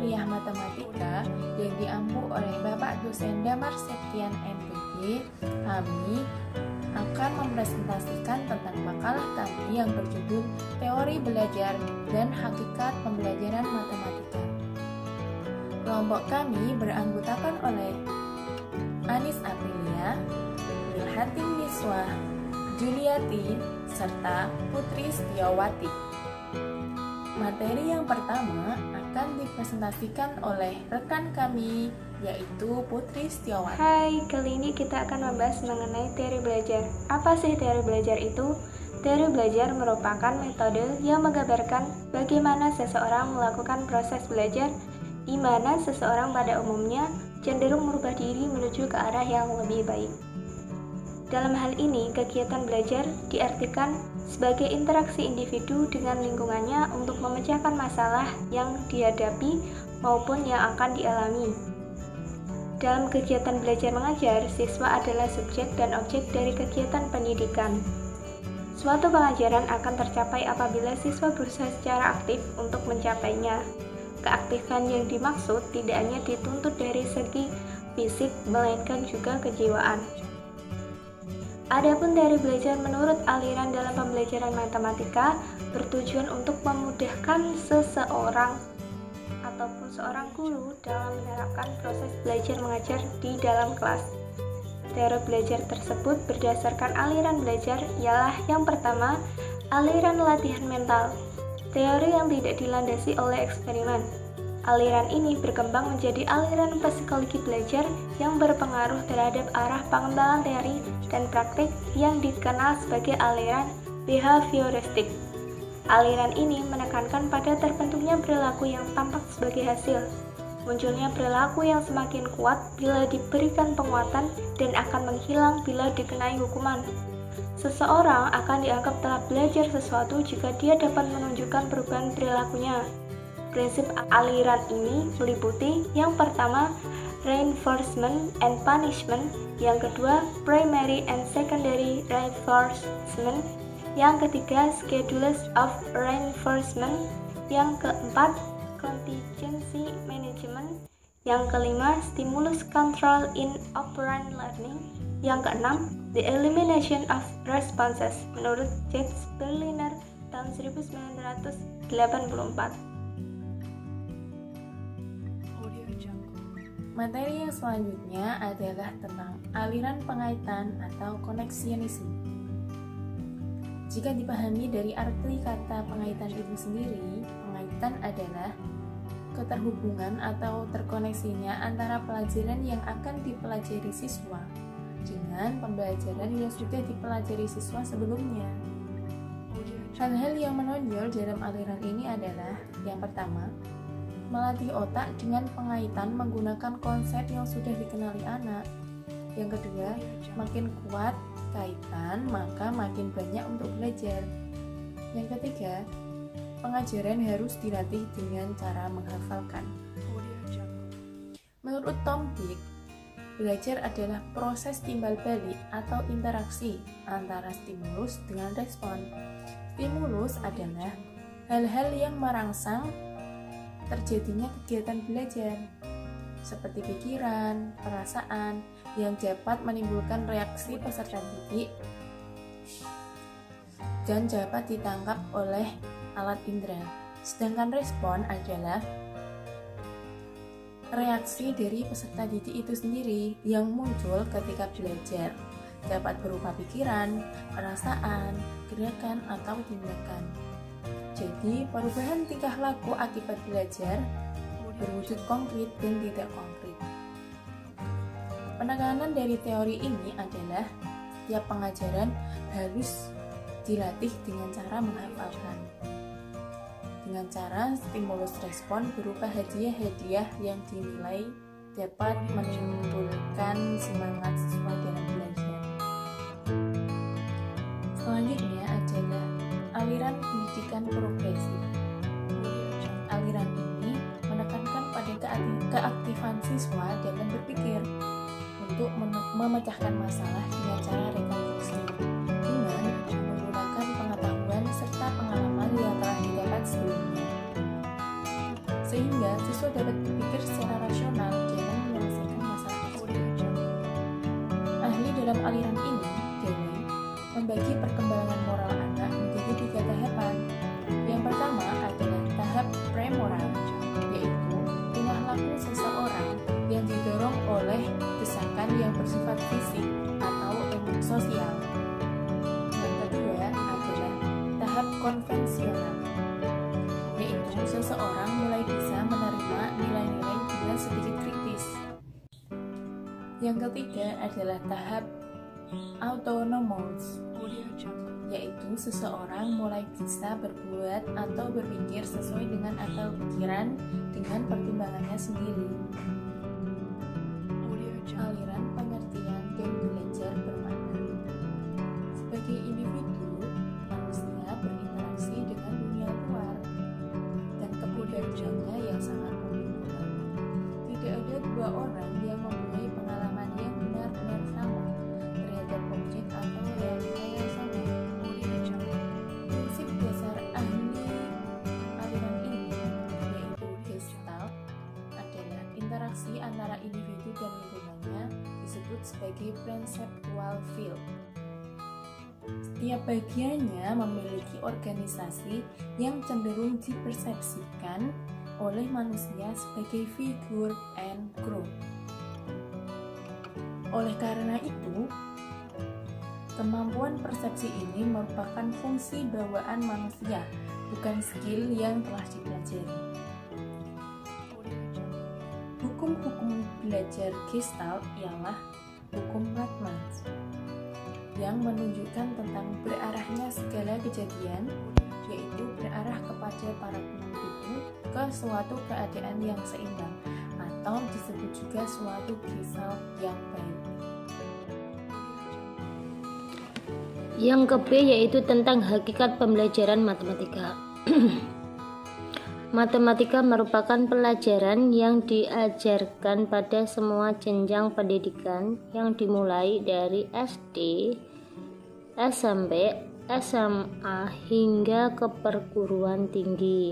kuliah matematika yang diampu oleh Bapak dosen Damar Septian MPG, kami akan mempresentasikan tentang makalah kami yang berjudul Teori Belajar dan Hakikat Pembelajaran Matematika. Kelompok kami beranggotakan oleh Anis Aprilia, Wilhati Miswah, Juliati, serta Putri Setiawati. Materi yang pertama akan dipresentasikan oleh rekan kami, yaitu Putri Setiawati. Hai, kali ini kita akan membahas mengenai teori belajar. Apa sih teori belajar itu? Teori belajar merupakan metode yang menggambarkan bagaimana seseorang melakukan proses belajar, di mana seseorang pada umumnya cenderung merubah diri menuju ke arah yang lebih baik. Dalam hal ini, kegiatan belajar diartikan sebagai interaksi individu dengan lingkungannya untuk memecahkan masalah yang dihadapi maupun yang akan dialami. Dalam kegiatan belajar mengajar, siswa adalah subjek dan objek dari kegiatan pendidikan. Suatu pengajaran akan tercapai apabila siswa berusaha secara aktif untuk mencapainya. Keaktifan yang dimaksud tidak hanya dituntut dari segi fisik, melainkan juga kejiwaan. Adapun teori belajar menurut aliran dalam pembelajaran matematika bertujuan untuk memudahkan seseorang ataupun seorang guru dalam menerapkan proses belajar mengajar di dalam kelas. Teori belajar tersebut berdasarkan aliran belajar ialah yang pertama, aliran latihan mental, teori yang tidak dilandasi oleh eksperimen. Aliran ini berkembang menjadi aliran psikologi belajar yang berpengaruh terhadap arah pengembangan teori dan praktik yang dikenal sebagai aliran behavioristik. Aliran ini menekankan pada terbentuknya perilaku yang tampak sebagai hasil munculnya perilaku yang semakin kuat bila diberikan penguatan dan akan menghilang bila dikenai hukuman. Seseorang akan dianggap telah belajar sesuatu jika dia dapat menunjukkan perubahan perilakunya. Prinsip aliran ini meliputi yang pertama, reinforcement and punishment, yang kedua, primary and secondary reinforcement, yang ketiga, schedules of reinforcement, yang keempat, contingency management, yang kelima, stimulus control in operant learning, yang keenam, the elimination of responses menurut Jacques Berliner tahun 1984. Materi yang selanjutnya adalah tentang aliran pengaitan atau koneksionisme. Jika dipahami dari arti kata pengaitan itu sendiri, pengaitan adalah keterhubungan atau terkoneksinya antara pelajaran yang akan dipelajari siswa dengan pembelajaran yang sudah dipelajari siswa sebelumnya. Hal-hal yang menonjol dalam aliran ini adalah yang pertama, melatih otak dengan pengaitan menggunakan konsep yang sudah dikenali anak. Yang kedua, makin kuat kaitan maka makin banyak untuk belajar. Yang ketiga, pengajaran harus dilatih dengan cara menghafalkan. Menurut Tom Dick, belajar adalah proses timbal balik atau interaksi antara stimulus dengan respon. Stimulus adalah hal-hal yang merangsang terjadinya kegiatan belajar, seperti pikiran, perasaan, yang dapat menimbulkan reaksi peserta didik dan dapat ditangkap oleh alat indera. Sedangkan respon adalah reaksi dari peserta didik itu sendiri yang muncul ketika belajar, dapat berupa pikiran, perasaan, gerakan, atau tindakan. Jadi, perubahan tingkah laku akibat belajar berwujud konkret dan tidak konkret. Penekanan dari teori ini adalah setiap pengajaran harus dilatih dengan cara menghafalkan. Dengan cara stimulus respon berupa hadiah-hadiah yang dinilai dapat menimbulkan semangat siswa dalam belajar. Selanjutnya adalah aliran pendidikan progresif. Aliran ini menekankan pada keaktifan siswa dalam berpikir untuk memecahkan masalah dengan cara rekonstruksi dengan menggunakan pengetahuan serta pengalaman yang telah didapat sebelumnya. Sehingga siswa siswa dapat berpikir secara rasional dalam menyelesaikan masalah tersebut. Ahli dalam aliran ini, Dewey, membagi perkembangan moral anak menjadi 3 tahapan. Yang pertama adalah tahap premoral, yaitu tingkah laku seseorang yang didorong oleh desakan yang bersifat fisik atau sosial. Yang kedua adalah tahap konvensional, yaitu seseorang mulai bisa menerima nilai-nilai dengan sedikit kritis. Yang ketiga adalah tahap autonomous, yaitu seseorang mulai bisa berbuat atau berpikir sesuai dengan akal pikiran dengan pertimbangannya sendiri. Aliran pengertian dan belajar bermakna. Sebagai individu, manusia berinteraksi dengan dunia luar dan kepribadiannya yang sangat membingungkan. Tidak ada 2 orang yang mempunyai pengalaman yang benar-benar sama terhadap objek atau realita yang sama. Prinsip dasar ahli aliran ini, yaitu Gestalt, adalah interaksi antara individu dan lingkungannya disebut sebagai perceptual field. Setiap bagiannya memiliki organisasi yang cenderung dipersepsikan oleh manusia sebagai figure and ground. Oleh karena itu, kemampuan persepsi ini merupakan fungsi bawaan manusia, bukan skill yang telah dipelajari. Hukum-hukum belajar Gestalt ialah hukum Ratman, yang menunjukkan tentang berarahnya segala kejadian, yaitu berarah kepada para penemu itu ke suatu keadaan yang seimbang, atau disebut juga suatu Gestalt yang baik. Yang ke B yaitu tentang hakikat pembelajaran matematika. Matematika merupakan pelajaran yang diajarkan pada semua jenjang pendidikan yang dimulai dari SD, SMP, SMA hingga ke perguruan tinggi.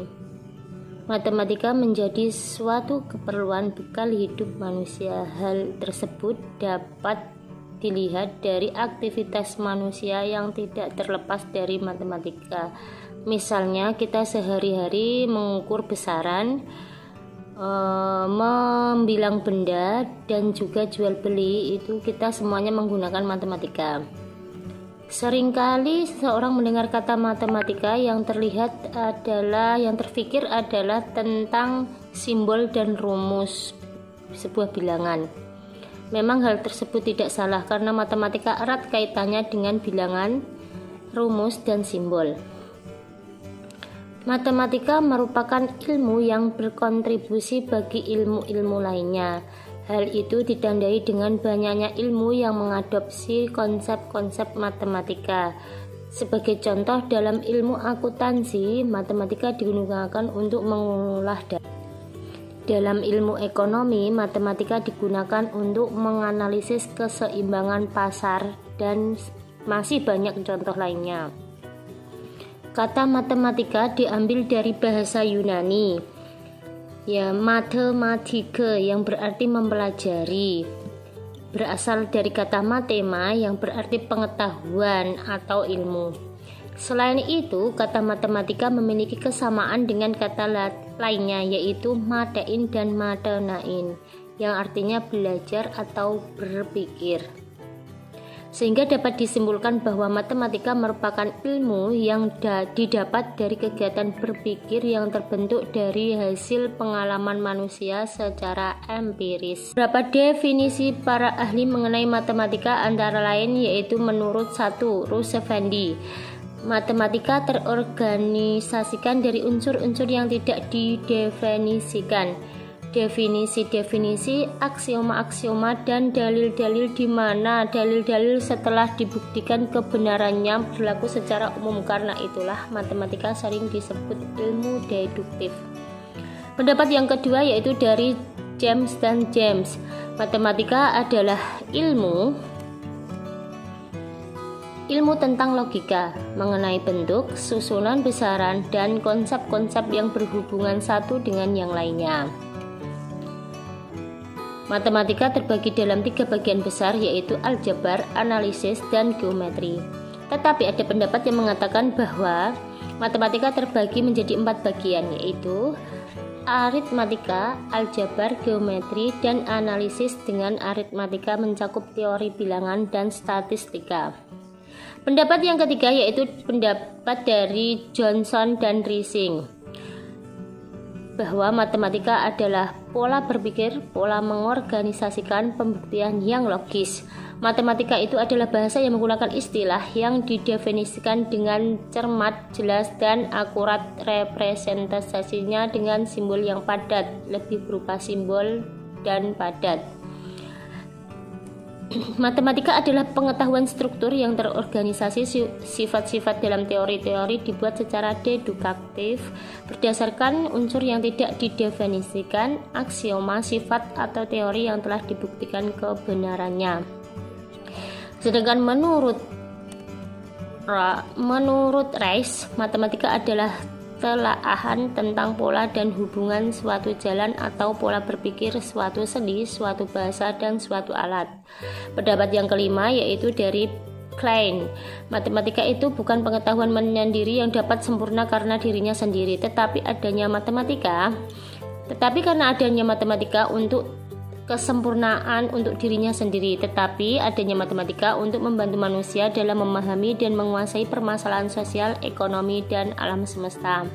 Matematika menjadi suatu keperluan bekal hidup manusia. Hal tersebut dapat dilihat dari aktivitas manusia yang tidak terlepas dari matematika. Misalnya kita sehari-hari mengukur besaran, membilang benda, dan juga jual beli, itu kita semuanya menggunakan matematika. Seringkali seseorang mendengar kata matematika yang terfikir adalah tentang simbol dan rumus sebuah bilangan. Memang hal tersebut tidak salah karena matematika erat kaitannya dengan bilangan, rumus, dan simbol. Matematika merupakan ilmu yang berkontribusi bagi ilmu-ilmu lainnya. Hal itu ditandai dengan banyaknya ilmu yang mengadopsi konsep-konsep matematika. Sebagai contoh, dalam ilmu akuntansi, matematika digunakan untuk mengolah data. Dalam ilmu ekonomi, matematika digunakan untuk menganalisis keseimbangan pasar dan masih banyak contoh lainnya. Kata matematika diambil dari bahasa Yunani, mathematike, yang berarti mempelajari. Berasal dari kata mathema yang berarti pengetahuan atau ilmu. Selain itu, kata matematika memiliki kesamaan dengan kata lainnya, yaitu madain dan madenain, yang artinya belajar atau berpikir. Sehingga dapat disimpulkan bahwa matematika merupakan ilmu yang didapat dari kegiatan berpikir yang terbentuk dari hasil pengalaman manusia secara empiris. Beberapa definisi para ahli mengenai matematika antara lain yaitu menurut 1. Rus Effendi, matematika terorganisasikan dari unsur-unsur yang tidak didefinisikan. Definisi-definisi, aksioma-aksioma, dan dalil-dalil di mana dalil-dalil setelah dibuktikan kebenarannya berlaku secara umum. Karena itulah matematika sering disebut ilmu deduktif. Pendapat yang kedua yaitu dari James dan James. Matematika adalah ilmu tentang logika mengenai bentuk, susunan besaran, dan konsep-konsep yang berhubungan satu dengan yang lainnya. Matematika terbagi dalam 3 bagian besar, yaitu aljabar, analisis, dan geometri. Tetapi ada pendapat yang mengatakan bahwa matematika terbagi menjadi 4 bagian, yaitu aritmatika, aljabar, geometri, dan analisis, dengan aritmatika mencakup teori bilangan dan statistika. Pendapat yang ketiga yaitu pendapat dari Johnson dan Rising, bahwa matematika adalah pola berpikir, pola mengorganisasikan pembuktian yang logis. Matematika itu adalah bahasa yang menggunakan istilah yang didefinisikan dengan cermat, jelas, dan akurat. Representasinya dengan simbol yang padat, lebih berupa simbol dan padat. Matematika adalah pengetahuan struktur yang terorganisasi. Sifat-sifat dalam teori-teori dibuat secara deduktif berdasarkan unsur yang tidak didefinisikan, aksioma, sifat, atau teori yang telah dibuktikan kebenarannya. Sedangkan menurut Rice, matematika adalah telaahan tentang pola dan hubungan suatu jalan atau pola berpikir, suatu seni, suatu bahasa, dan suatu alat. Pendapat yang kelima yaitu dari Klein. Matematika itu bukan pengetahuan menyendiri yang dapat sempurna karena dirinya sendiri, tetapi karena adanya matematika untuk kesempurnaan untuk dirinya sendiri, tetapi adanya matematika untuk membantu manusia dalam memahami dan menguasai permasalahan sosial, ekonomi, dan alam semesta.